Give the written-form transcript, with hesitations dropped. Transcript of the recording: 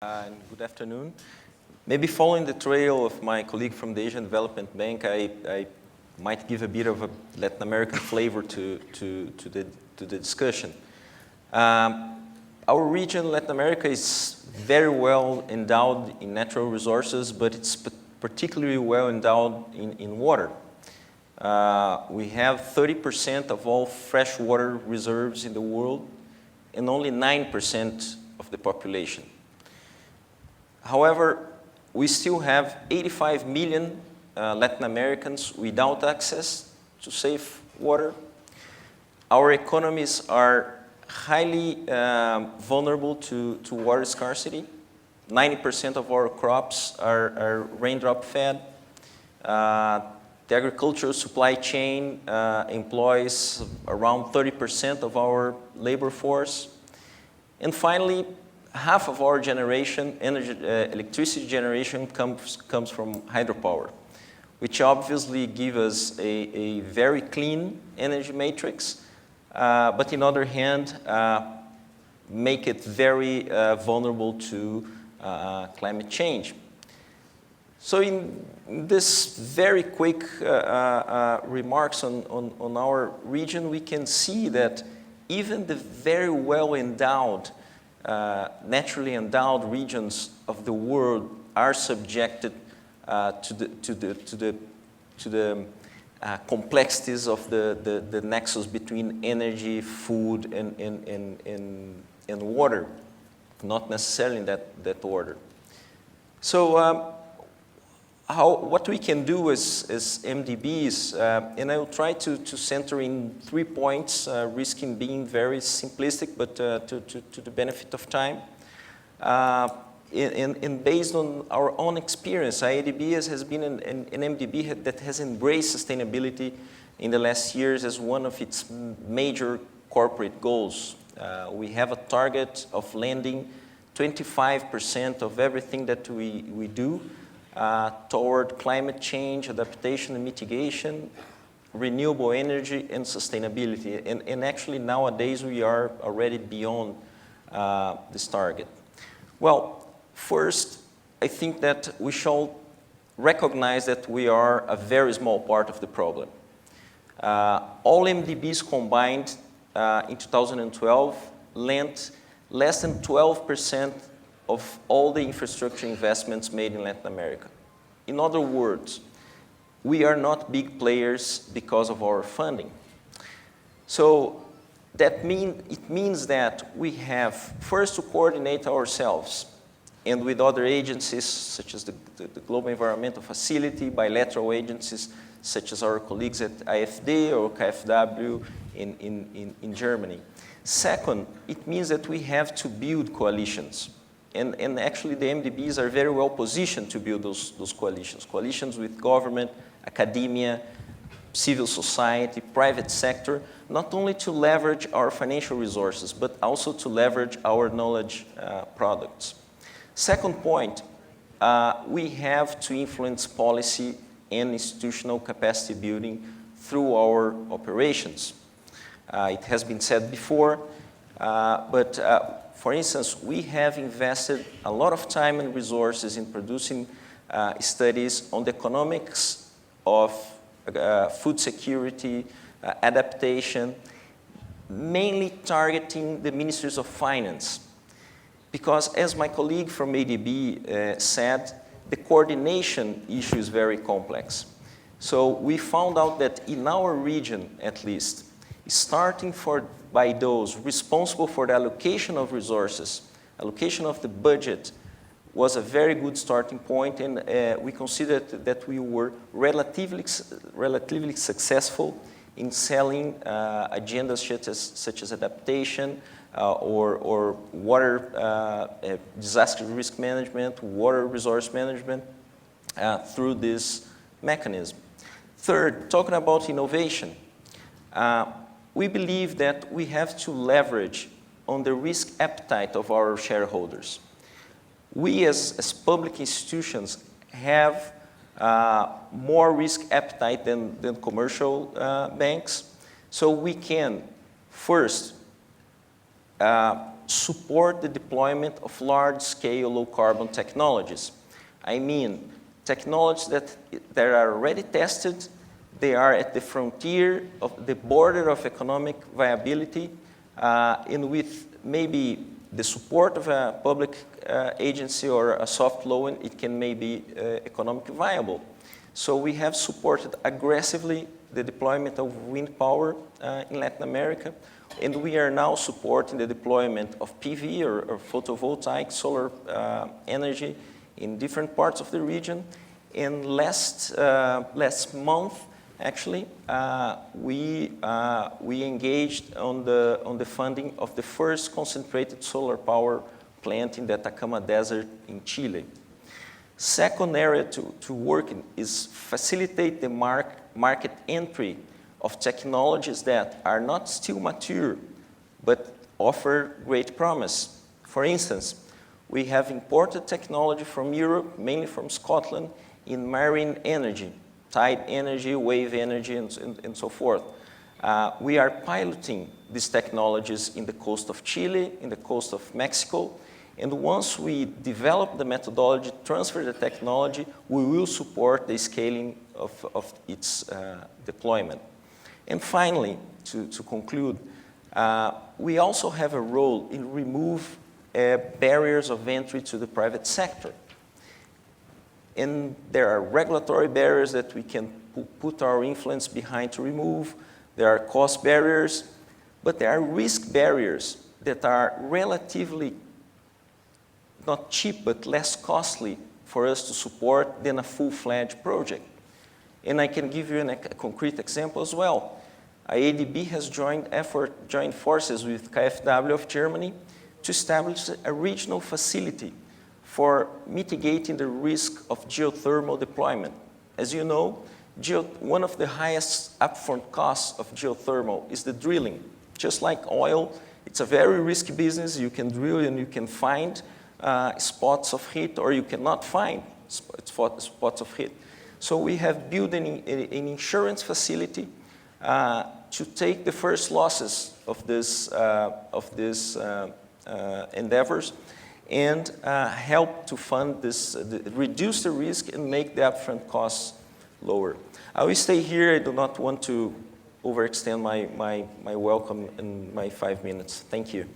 And good afternoon. Maybe following the trail of my colleague from the Asian Development Bank, I might give a bit of a Latin American flavor to the discussion. Our region, Latin America, is very well endowed in natural resources, but it's particularly well endowed in water. We have 30% of all freshwater reserves in the world and only 9% of the population. However, we still have 85 million Latin Americans without access to safe water. Our economies are highly vulnerable to water scarcity. 90% of our crops are raindrop fed. The agricultural supply chain employs around 30% of our labor force. And finally, half of our generation, electricity generation, comes from hydropower, which obviously gives us a very clean energy matrix, but on the other hand, make it very vulnerable to climate change. So in this very quick remarks on our region, we can see that even the very well endowed naturally endowed regions of the world are subjected to the complexities of the nexus between energy, food, and water, not necessarily in that order. So what we can do as MDBs, and I will try to center in 3 points, risking being very simplistic, but to the benefit of time. And based on our own experience, IADB has been an MDB that has embraced sustainability in the last years as one of its major corporate goals. We have a target of lending 25% of everything that we do toward climate change, adaptation and mitigation, renewable energy, and sustainability. And actually, nowadays, we are already beyond this target. Well, first, I think that we shall recognize that we are a very small part of the problem. All MDBs combined in 2012 lent less than 12% of all the infrastructure investments made in Latin America. In other words, we are not big players because of our funding. So it means that we have first to coordinate ourselves and with other agencies such as the Global Environmental Facility, bilateral agencies such as our colleagues at IFD or KfW in Germany. Second, it means that we have to build coalitions. And actually, the MDBs are very well positioned to build those coalitions. Coalitions with government, academia, civil society, private sector, not only to leverage our financial resources, but also to leverage our knowledge products. Second point, we have to influence policy and institutional capacity building through our operations. It has been said before, but for instance, we have invested a lot of time and resources in producing studies on the economics of food security, adaptation, mainly targeting the ministries of finance. Because as my colleague from ADB said, the coordination issue is very complex. So we found out that in our region, at least, starting by those responsible for the allocation of resources, allocation of the budget was a very good starting point, and we considered that we were relatively successful in selling agendas such as adaptation or water disaster risk management, water resource management through this mechanism. Third, talking about innovation. We believe that we have to leverage on the risk appetite of our shareholders. We as public institutions have more risk appetite than commercial banks, so we can first support the deployment of large-scale low-carbon technologies. I mean, technologies that are already tested, they are at the frontier of the border of economic viability, and with maybe the support of a public agency or a soft loan, it can maybe economically viable. So we have supported aggressively the deployment of wind power in Latin America, and we are now supporting the deployment of PV or photovoltaic solar energy in different parts of the region. And last month, actually, we engaged on the funding of the first concentrated solar power plant in the Atacama Desert in Chile. Second area to work in is facilitate the market entry of technologies that are not still mature, but offer great promise. For instance, we have imported technology from Europe, mainly from Scotland, in marine energy, tide energy, wave energy, and so forth. We are piloting these technologies in the coast of Chile, in the coast of Mexico, and once we develop the methodology, transfer the technology, we will support the scaling of its deployment. And finally, to conclude, we also have a role in remove barriers of entry to the private sector. And there are regulatory barriers that we can put our influence behind to remove. There are cost barriers, but there are risk barriers that are relatively not cheap, but less costly for us to support than a full-fledged project. And I can give you a concrete example as well. ADB has joined forces with KfW of Germany to establish a regional facility for mitigating the risk of geothermal deployment. As you know, one of the highest upfront costs of geothermal is the drilling. Just like oil, it's a very risky business. You can drill and you can find spots of heat, or you cannot find spots of heat. So we have built an insurance facility to take the first losses of these endeavors and help to fund this, reduce the risk and make the upfront costs lower. I will stay here. I do not want to overextend my welcome in my 5 minutes. Thank you.